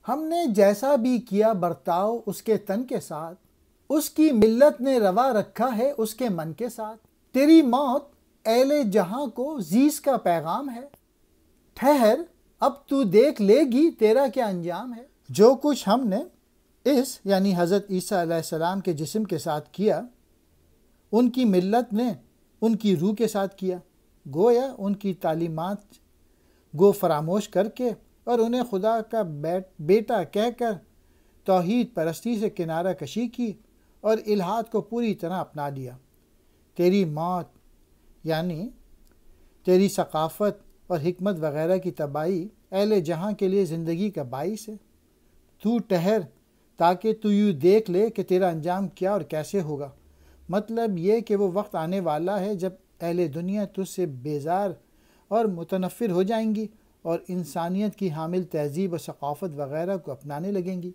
ہم نے جیسا بھی کیا برتاؤ اس کے تن کے ساتھ، اس کی ملت نے روا رکھا ہے اس کے من کے ساتھ۔ تیری موت اہل جہاں کو زیس کا پیغام ہے، ٹھہر اب تو دیکھ لے گی تیرا کیا انجام ہے۔ جو کچھ ہم نے اس یعنی حضرت عیسیٰ علیہ السلام کے جسم کے ساتھ کیا، ان کی ملت نے ان کی روح کے ساتھ کیا، گویا ان کی تعلیمات گو فراموش کر کے اور انہیں خدا کا بیٹا کہہ کر توحید پرستی سے کنارہ کشی کی اور الہاد کو پوری طرح اپنا لیا۔ تیری موت یعنی تیری ثقافت اور حکمت وغیرہ کی تباہی اہل جہاں کے لیے زندگی کا باعث ہے۔ تو ٹھہر تاکہ تو یوں دیکھ لے کہ تیرا انجام کیا اور کیسے ہوگا۔ مطلب یہ کہ وہ وقت آنے والا ہے جب اہل دنیا تجھ سے بیزار اور متنفر ہو جائیں گی اور انسانیت کی حامل تہذیب و ثقافت وغیرہ کو اپنانے لگیں گی۔